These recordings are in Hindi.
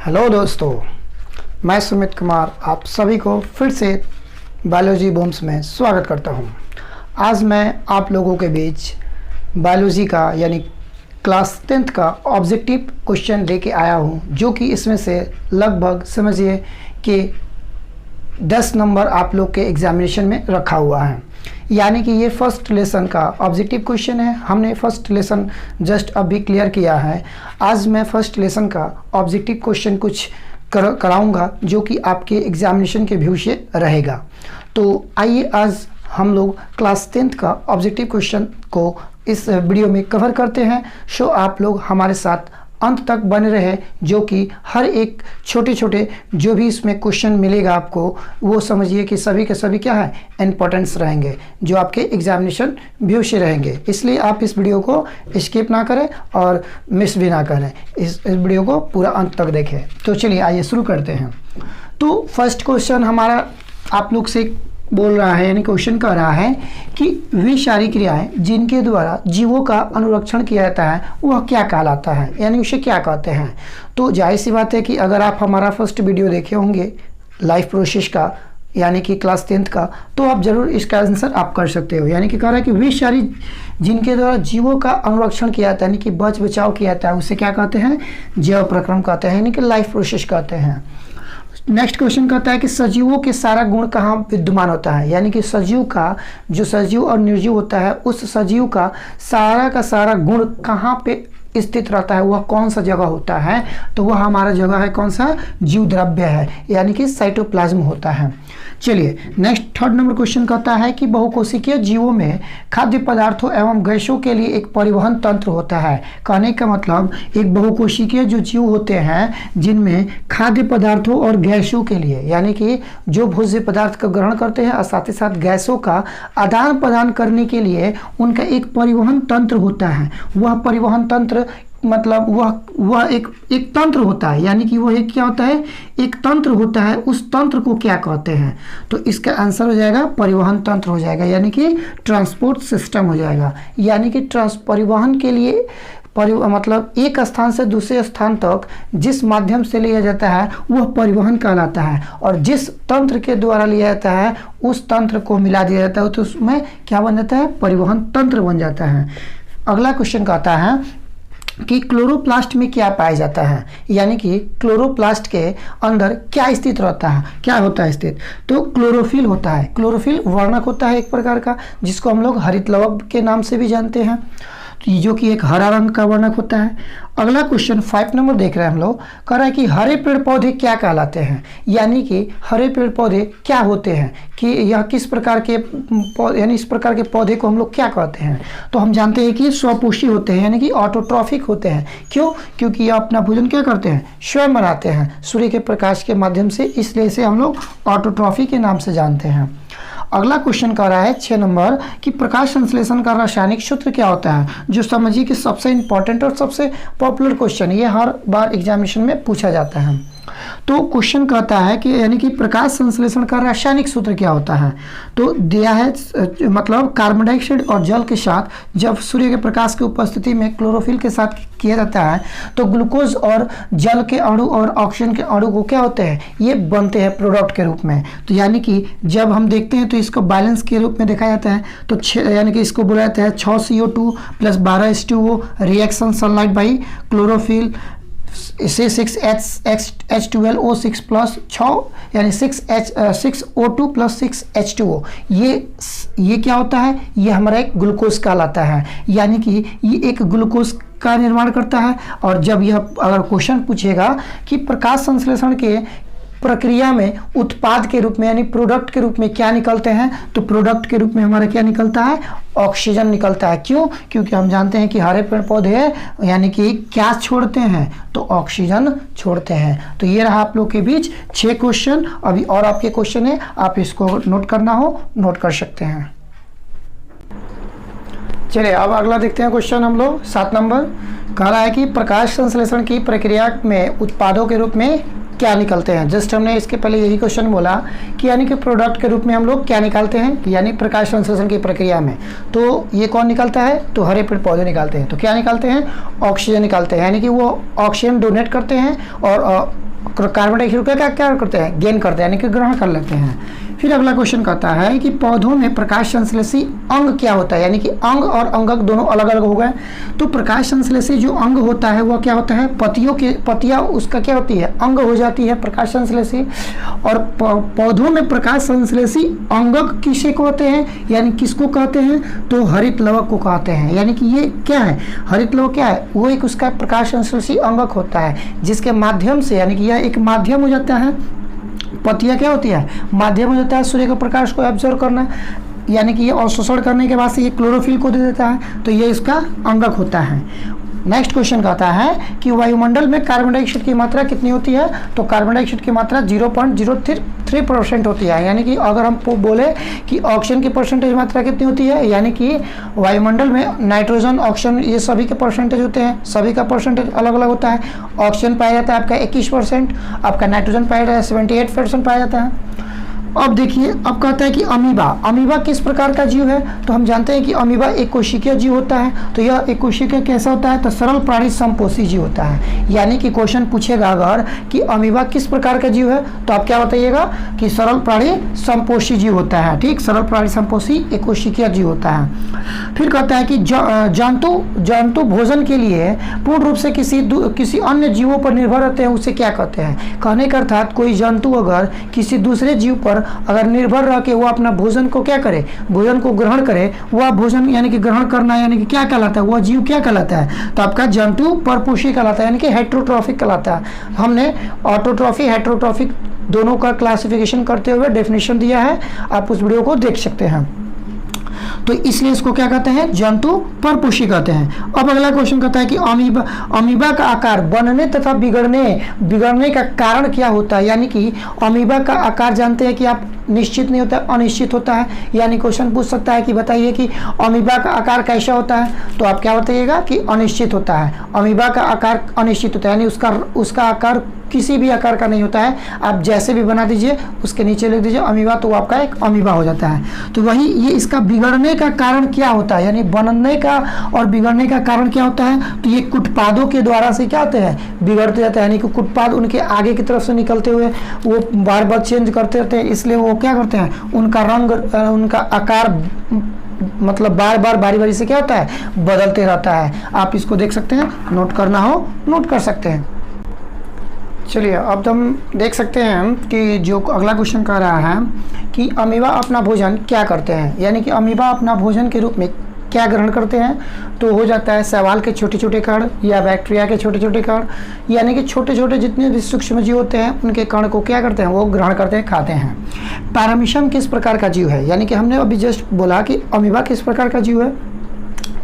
हेलो दोस्तों, मैं सुमित कुमार आप सभी को फिर से बायोलॉजी बूम्स में स्वागत करता हूं। आज मैं आप लोगों के बीच बायोलॉजी का यानी क्लास 10th का ऑब्जेक्टिव क्वेश्चन लेके आया हूं, जो कि इसमें से लगभग समझिए कि 10 नंबर आप लोग के एग्जामिनेशन में रखा हुआ है। यानी कि ये फर्स्ट लेसन का ऑब्जेक्टिव क्वेश्चन है। हमने फर्स्ट लेसन जस्ट अभी क्लियर किया है। आज मैं फर्स्ट लेसन का ऑब्जेक्टिव क्वेश्चन कुछ कराऊंगा, जो कि आपके एग्जामिनेशन के व्यू से रहेगा। तो आइए आज हम लोग क्लास 10th का ऑब्जेक्टिव क्वेश्चन को इस वीडियो में कवर करते हैं। सो आप लोग हमारे साथ अंत तक बने रहे, जो कि हर एक छोटे छोटे जो भी इसमें क्वेश्चन मिलेगा आपको, वो समझिए कि सभी के सभी क्या है, इम्पोर्टेंस रहेंगे, जो आपके एग्जामिनेशन व्यू से रहेंगे। इसलिए आप इस वीडियो को स्किप ना करें और मिस भी ना करें, इस वीडियो को पूरा अंत तक देखें। तो चलिए आइए शुरू करते हैं। तो फर्स्ट क्वेश्चन हमारा आप लोग से बोल रहा है, यानी क्वेश्चन कर रहा है कि वे सारी क्रियाएं जिनके द्वारा जीवों का अनुरक्षण किया जाता है वह क्या कहलाता है, यानी उसे क्या कहते हैं। तो जाहिर सी बात है कि अगर आप हमारा फर्स्ट वीडियो देखे होंगे लाइफ प्रोसेस का, यानी कि क्लास 10th का, तो आप जरूर इसका आंसर आप कर सकते हो। यानी कि कह रहा है कि वे सारी जिनके द्वारा जीवों का अनुरक्षण किया जाता है, यानी कि बच बचाव किया जाता है, उसे क्या कहते हैं, जैव प्रक्रम कहते हैं, यानी कि लाइफ प्रोसेस कहते हैं। नेक्स्ट क्वेश्चन कहता है कि सजीवों के सारा गुण कहाँ विद्यमान होता है, यानी कि सजीव का जो सजीव और निर्जीव होता है, उस सजीव का सारा गुण कहाँ पे स्थित रहता है, वह कौन सा जगह होता है। तो वह हमारा जगह है कौन सा, जीव द्रव्य है, यानी कि साइटोप्लाज्म होता है। चलिए नेक्स्ट थर्ड नंबर क्वेश्चन कहता है कि बहुकोशिकीय जीवों में खाद्य पदार्थों एवं गैसों के लिए एक परिवहन तंत्र होता है। कहने का मतलब एक बहुकोशिकीय जो जीव होते हैं जिनमें खाद्य पदार्थों और गैसों के लिए, यानी कि जो भोज्य पदार्थ का ग्रहण करते हैं और साथ ही साथ गैसों का आदान प्रदान करने के लिए उनका एक परिवहन तंत्र होता है। वह परिवहन तंत्र मतलब वह एक तंत्र होता है, यानी कि वह एक क्या होता है, एक तंत्र होता है। उस तंत्र को क्या कहते हैं, तो इसका आंसर हो जाएगा परिवहन तंत्र हो जाएगा, यानी कि ट्रांसपोर्ट सिस्टम हो जाएगा। यानी कि परिवहन के लिए मतलब एक स्थान से दूसरे स्थान तक जिस माध्यम से लिया जाता है वह परिवहन कहलाता है, और जिस तंत्र के द्वारा लिया जाता है उस तंत्र को मिला दिया जाता है, तो उसमें क्या बन जाता है, परिवहन तंत्र बन जाता है। अगला क्वेश्चन कहता है कि क्लोरोप्लास्ट में क्या पाया जाता है, यानी कि क्लोरोप्लास्ट के अंदर क्या स्थित रहता है, क्या होता है स्थित, तो क्लोरोफिल होता है। क्लोरोफिल वर्णक होता है एक प्रकार का, जिसको हम लोग हरित लवण के नाम से भी जानते हैं, जो कि एक हरा रंग का वर्णक होता है। अगला क्वेश्चन 5 नंबर देख रहे हैं हम लोग, कह रहा है कि हरे पेड़ पौधे क्या कहलाते हैं, यानी कि हरे पेड़ पौधे क्या होते हैं, कि यह किस प्रकार के यानी इस प्रकार के पौधे को हम लोग क्या कहते हैं। तो हम जानते हैं कि स्वपोषी होते हैं, यानी कि ऑटोट्रॉफिक होते हैं। क्यों, क्योंकि यह अपना भोजन क्या करते हैं, स्वयं बनाते हैं सूर्य के प्रकाश के माध्यम से, इसलिए इसे हम लोग ऑटोट्रॉफी के नाम से जानते हैं। अगला क्वेश्चन कर रहा है 6 नंबर कि प्रकाश संश्लेषण का रासायनिक सूत्र क्या होता है, जो समझिए कि सबसे इंपॉर्टेंट और सबसे पॉपुलर क्वेश्चन, ये हर बार एग्जामिनेशन में पूछा जाता है। तो क्वेश्चन कहता है कि यानी कि प्रकाश संश्लेषण का रासायनिक सूत्र क्या होता है, तो दिया है मतलब कार्बन डाइऑक्साइड और जल के साथ जब सूर्य के प्रकाश की उपस्थिति में क्लोरोफिल के साथ किया जाता है तो ग्लूकोज और जल के अणु और ऑक्सीजन के अणु को क्या होते हैं, ये बनते हैं प्रोडक्ट के रूप में। तो यानी कि जब हम देखते हैं तो इसको बैलेंस के रूप में देखा जाता है, तो यानी कि इसको बोला जाता है 6 CO2 + 12 H2O reaction sunlight by chlorophyll से 6H12O6 प्लस 6 यानी 6O2 + 6H2O, ये क्या होता है, ये हमारा एक ग्लूकोज कहलाता है, यानी कि ये एक ग्लूकोज का निर्माण करता है। और जब यह अगर क्वेश्चन पूछेगा कि प्रकाश संश्लेषण के प्रक्रिया में उत्पाद के रूप में यानी प्रोडक्ट के रूप में क्या निकलते हैं, तो प्रोडक्ट के रूप में हमारा क्या निकलता है, ऑक्सीजन निकलता है। क्यों, क्योंकि हम जानते हैं कि हरे पेड़ पौधे यानी कि क्या छोड़ते हैं, तो ऑक्सीजन छोड़ते हैं। तो ये रहा आप लोग के बीच 6 क्वेश्चन। अभी और आपके क्वेश्चन है, आप इसको नोट करना हो नोट कर सकते हैं। चलिए अब अगला देखते हैं क्वेश्चन हम लोग 7 नंबर। कह रहा है कि प्रकाश संश्लेषण की प्रक्रिया में उत्पादों के रूप में क्या निकलते हैं। जस्ट हमने इसके पहले यही क्वेश्चन बोला कि यानी कि प्रोडक्ट के रूप में हम लोग क्या निकालते हैं, यानी प्रकाश संश्लेषण की प्रक्रिया में। तो ये कौन निकलता है, तो हरे पेड़ पौधे निकालते हैं। तो क्या निकालते हैं, ऑक्सीजन निकालते हैं, यानी कि वो ऑक्सीजन डोनेट करते हैं और कार्बन डाइऑक्साइड का क्या करते हैं, गेन करते हैं, यानी कि ग्रहण कर लेते हैं। फिर अगला क्वेश्चन कहता है कि पौधों में प्रकाश संश्लेषी अंग क्या होता है, यानी कि अंग और अंगक दोनों अलग अलग हो गए। तो प्रकाश संश्लेषी जो अंग होता है वह क्या होता है, पत्तियां उसका क्या होती है, अंग हो जाती है प्रकाश संश्लेषी। और पौधों में प्रकाश संश्लेषी अंगक किसे कहते हैं, यानी किसको कहते हैं, तो हरित लवक को कहते हैं। यानी कि ये क्या है, हरित लवक क्या है, वो एक उसका प्रकाश संश्लेषी अंगक होता है जिसके माध्यम से, यानी कि यह एक माध्यम हो जाता है। पत्तियां क्या होती है, माध्यम हो जाता है सूर्य के प्रकाश को एब्जॉर्व करना, यानी कि ये अवशोषण करने के बाद से ये क्लोरोफिल को दे देता है, तो ये इसका अंगक होता है। नेक्स्ट क्वेश्चन कहता है कि वायुमंडल में कार्बन डाइऑक्साइड की मात्रा कितनी होती है, तो कार्बन डाइऑक्साइड की मात्रा 0.03% होती है। यानी कि अगर हम बोले कि ऑक्सीजन की परसेंटेज मात्रा कितनी होती है, यानी कि वायुमंडल में नाइट्रोजन, ऑक्सीजन ये सभी के परसेंटेज होते हैं, सभी का परसेंटेज अलग अलग होता है। ऑक्सीजन पाया जाता है आपका 21%, आपका नाइट्रोजन पाया जाता है 78% पाया जाता है। अब देखिए, अब कहता है कि अमीबा किस प्रकार का जीव है, तो हम जानते हैं कि अमीबा एक कोशिकीय जीव होता है। तो यह एक कोशिकीय कैसा होता है, तो सरल प्राणी समपोषी जीव होता है। यानी कि क्वेश्चन पूछेगा अगर कि अमीबा किस प्रकार का जीव है, तो आप क्या बताइएगा कि सरल प्राणी समपोषी जीव होता है। ठीक, सरल प्राणी समपोषी एक कोशिकीय जीव होता है। फिर कहता है कि जंतु भोजन के लिए पूर्ण रूप से किसी अन्य जीवों पर निर्भर रहते हैं, उसे क्या कहते हैं। कहने का अर्थात कोई जंतु अगर किसी दूसरे जीव पर अगर निर्भर रह के वो अपना भोजन को क्या करे, भोजन को ग्रहण करे, वह भोजन यानी कि ग्रहण करना यानी कि क्या कहलाता है, वह जीव क्या कहलाता है, तो आपका जंतु परपोषी कहलाता है, यानी कि हेट्रोट्रॉफिक कहलाता है। हमने ऑटोट्रॉफी हेट्रोट्रॉफिक दोनों का क्लासिफिकेशन करते हुए डेफिनेशन दिया है, आप उस वीडियो को देख सकते हैं। तो इसलिए इसको क्या कहते हैं, जंतु परपोषी कहते हैं। अब अगला क्वेश्चन कहता है कि अमीबा का आकार बनने तथा बिगड़ने का कारण क्या होता है। यानी कि अमीबा का आकार जानते हैं कि आप निश्चित नहीं होता है, अनिश्चित होता है। यानी क्वेश्चन पूछ सकता है कि बताइए कि अमीबा का आकार कैसा होता है, तो आप क्या बताइएगा कि अनिश्चित होता है। अमीबा का आकार अनिश्चित होता है, यानी उसका आकार किसी भी आकार का नहीं होता है। आप जैसे भी बना दीजिए उसके नीचे लिख दीजिए अमीबा, तो आपका एक अमीबा हो जाता है। तो वही ये इसका बिगड़ने का कारण क्या होता है, यानी बनने का और बिगड़ने का कारण क्या होता है, तो ये कुटपादों के द्वारा से क्या होते हैं, बिगड़ते जाते हैं। यानी कि कुटपाद उनके आगे की तरफ से निकलते हुए वो बार बार चेंज करते रहते हैं, इसलिए वो क्या करते हैं, उनका रंग उनका आकार मतलब बार बार बारी बारी से क्या होता है, बदलते रहता है। आप इसको देख सकते हैं, नोट करना हो नोट कर सकते हैं। चलिए अब हम देख सकते हैं कि जो अगला क्वेश्चन कह रहा है कि अमीबा अपना भोजन क्या करते हैं, यानी कि अमीबा अपना भोजन के रूप में क्या ग्रहण करते हैं, तो हो जाता है शैवाल के छोटे छोटे कण या बैक्टीरिया के छोटे छोटे कण, यानी कि छोटे छोटे जितने भी सूक्ष्म जीव होते हैं उनके कण को क्या करते हैं, वो ग्रहण करते हैं, खाते हैं। पैरामीशियम किस प्रकार का जीव है, यानी कि हमने अभी जस्ट बोला कि अमीबा किस प्रकार का जीव है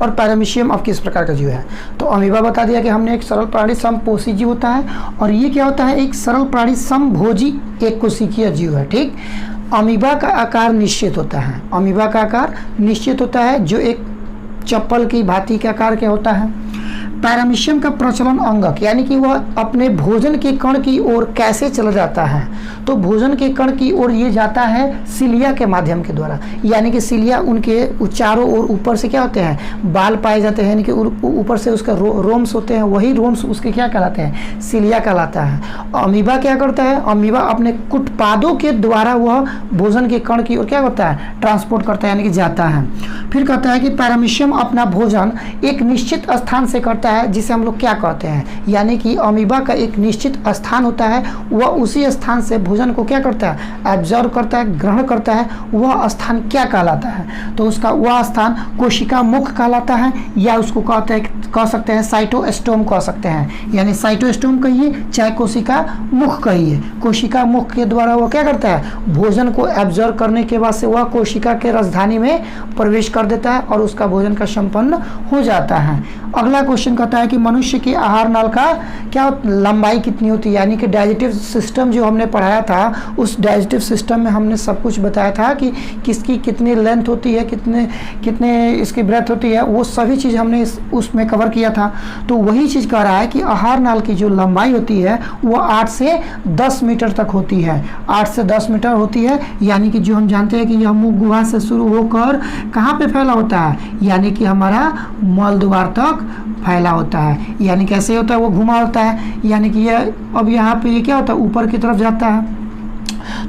और पैरामीशियम अब किस प्रकार का जीव है। तो अमीबा बता दिया कि हमने एक सरल प्राणी समपोषी जीव होता है, और ये क्या होता है, एक सरल प्राणी समभोजी एक कोशिकीय जीव है। ठीक, अमीबा का आकार निश्चित होता है, अमीबा का आकार निश्चित होता है जो एक चप्पल की भांति के आकार के होता है। पैरामीशियम का प्रचलन अंगक, यानी कि वह अपने भोजन के कण की ओर कैसे चला जाता है, तो भोजन के कण की ओर ये जाता है सिलिया के माध्यम के द्वारा। यानी कि सिलिया उनके चारों ओर ऊपर से क्या होते हैं, बाल पाए जाते हैं, यानी कि ऊपर से उसका रोम्स होते हैं, वही रोम्स उसके क्या कहलाते हैं, सिलिया कहलाता है। अमीबा क्या करता है, अमीबा अपने कुटपादों के द्वारा वह भोजन के कण की ओर क्या करता है, ट्रांसपोर्ट करता है, यानी कि जाता है। फिर कहता है कि पैरामीशियम अपना भोजन एक निश्चित स्थान से करता है, जिसे हम लोग क्या कहते हैं, यानी कि अमीबा का एक निश्चित स्थान होता है, वह उसी स्थान से भोजन को क्या करता है, एब्जॉर्व करता है, ग्रहण करता है। वह स्थान क्या कहलाता है, तो उसका वह स्थान कोशिका मुख कहलाता है, या उसको कह सकते हैं साइटोस्टोम कह सकते हैं। यानी साइटोस्टोम कहिए चाहे कोशिका मुख कहिए, कोशिका मुख के द्वारा वह क्या करता है, भोजन को एब्जॉर्व करने के बाद से वह कोशिका के राजधानी में प्रवेश कर देता है और उसका भोजन का संपन्न हो जाता है। अगला क्वेश्चन कहता है कि मनुष्य की आहार नाल का क्या लंबाई कितनी होती है, यानी कि डाइजेस्टिव सिस्टम जो हमने पढ़ाया था उस डाइजेस्टिव सिस्टम में हमने सब कुछ बताया था कि किसकी कितनी लेंथ होती है, कितने इसकी ब्रेथ होती है, वो सभी चीज़ हमने उसमें कवर किया था। तो वही चीज़ कह रहा है कि आहार नाल की जो लंबाई होती है वो 8 से 10 मीटर तक होती है, 8 से 10 मीटर होती है। यानी कि जो हम जानते हैं कि यह मुख गुहा से शुरू होकर कहाँ पे फैला होता है, यानी कि हमारा मल द्वार तक फैला होता है। यानी कैसे होता है, वो घुमा होता है, यानी कि यह अब यहाँ पे ये क्या होता है, ऊपर की तरफ जाता है।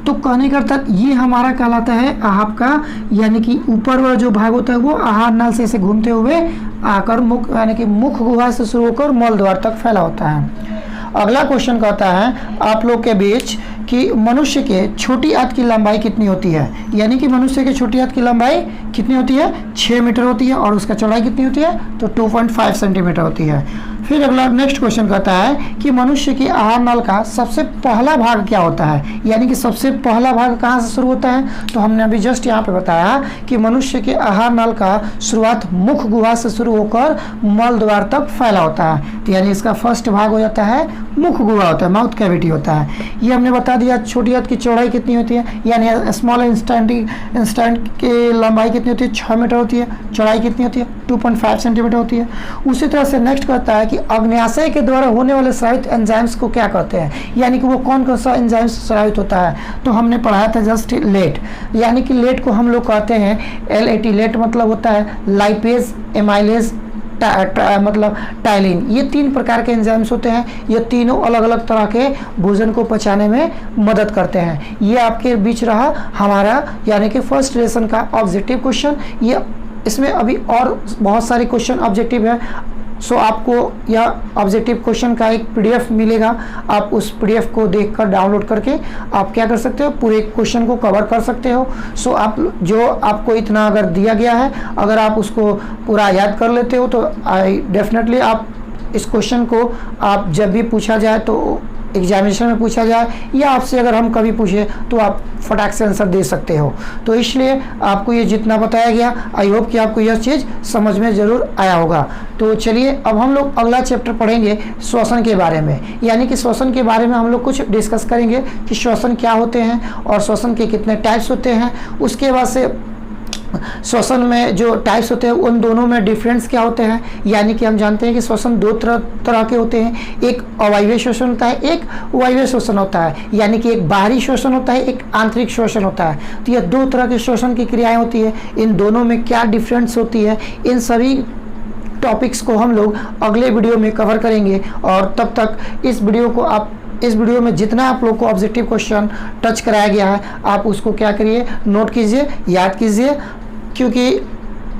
तो कहने का अर्थ ये हमारा कहलाता है आपका, यानी कि ऊपर वाला जो भाग होता है वो आहार नाल से ऐसे घूमते हुए आकर मुख, यानी कि मुख गुहा से शुरू होकर मल द्वार तक फैला होता है। अगला क्वेश्चन कहता है आप लोग के बीच कि मनुष्य के छोटी आंत की लंबाई कितनी होती है, यानी कि मनुष्य के छोटी आंत की लंबाई कितनी होती है, 6 मीटर होती है, और उसका चौड़ाई कितनी होती है, तो 2.5 सेंटीमीटर होती है। फिर अगला नेक्स्ट क्वेश्चन कहता है कि मनुष्य की आहार नाल का सबसे पहला भाग क्या होता है, यानी कि सबसे पहला भाग कहाँ से शुरू होता है। तो हमने अभी जस्ट यहाँ पे बताया कि मनुष्य के आहार नाल का शुरुआत मुख गुहा से शुरू होकर मल द्वार तक फैला होता है। तो यानी इसका फर्स्ट भाग हो जाता है मुख गुहा होता है, माउथ कैविटी होता है। ये हमने बता दिया छोटी आंत की चौड़ाई कितनी होती है, यानी स्मॉल इंस्टेंट की लंबाई कितनी होती है, 6 मीटर होती है, चौड़ाई कितनी होती है, 2.5 सेंटीमीटर होती है। उसी तरह से नेक्स्ट कहता है कि अग्न्याशय के द्वारा होने वाले स्रावित एंजाइम्स को क्या कहते हैं, यानी कि वो कौन कौन सा एंजाइम्स स्रावित होता है। तो हमने पढ़ाया था जस्ट लेट, यानी कि लेट को हम लोग कहते हैं LAT, लेट मतलब होता है लाइपेज, एमाइलेज, मतलब टाइलिन। ये 3 प्रकार के एंजाइम्स होते हैं, ये तीनों अलग अलग तरह के भोजन को पचाने में मदद करते हैं। ये आपके बीच रहा हमारा यानी कि फर्स्ट लेसन का ऑब्जेक्टिव क्वेश्चन। ये इसमें अभी और बहुत सारे क्वेश्चन ऑब्जेक्टिव है। सो आपको यह ऑब्जेक्टिव क्वेश्चन का एक PDF मिलेगा, आप उस PDF को देखकर डाउनलोड करके आप क्या कर सकते हो, पूरे क्वेश्चन को कवर कर सकते हो। सो आप जो आपको इतना अगर दिया गया है, अगर आप उसको पूरा याद कर लेते हो तो डेफिनेटली आप इस क्वेश्चन को आप जब भी पूछा जाए तो एग्जामिनेशन में पूछा जाए या आपसे अगर हम कभी पूछे तो आप फटाक से आंसर दे सकते हो। तो इसलिए आपको ये जितना बताया गया, आई होप कि आपको यह चीज़ समझ में ज़रूर आया होगा। तो चलिए अब हम लोग अगला चैप्टर पढ़ेंगे श्वसन के बारे में, यानी कि श्वसन के बारे में हम लोग कुछ डिस्कस करेंगे कि श्वसन क्या होते हैं और श्वसन के कितने टाइप्स होते हैं। उसके बाद से श्वसन में जो टाइप्स होते हैं उन दोनों में डिफरेंस क्या होते हैं, यानी कि हम जानते हैं कि श्वसन 2 तरह के होते हैं, एक अवायवीय श्वसन होता है, एक वायवीय श्वसन होता है, यानी कि एक बाहरी श्वसन होता है, एक आंतरिक श्वसन होता है। तो ये 2 तरह के श्वसन की क्रियाएं होती है, इन दोनों में क्या डिफरेंस होती है, इन सभी टॉपिक्स को हम लोग अगले वीडियो में कवर करेंगे। और तब तक इस वीडियो में जितना आप लोग को ऑब्जेक्टिव क्वेश्चन टच कराया गया है आप उसको क्या करिए, नोट कीजिए, याद कीजिए, क्योंकि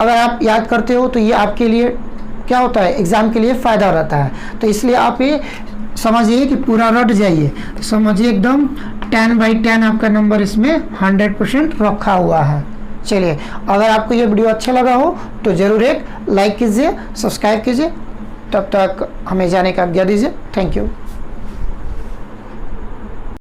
अगर आप याद करते हो तो ये आपके लिए क्या होता है, एग्ज़ाम के लिए फ़ायदा रहता है। तो इसलिए आप ये समझिए कि पूरा रट जाइए, तो समझिए एकदम 10/10 आपका नंबर इसमें 100% रखा हुआ है। चलिए, अगर आपको ये वीडियो अच्छा लगा हो तो ज़रूर एक लाइक कीजिए, सब्सक्राइब कीजिए। तब तक हमें जाने का आज्ञा दीजिए। Thank you.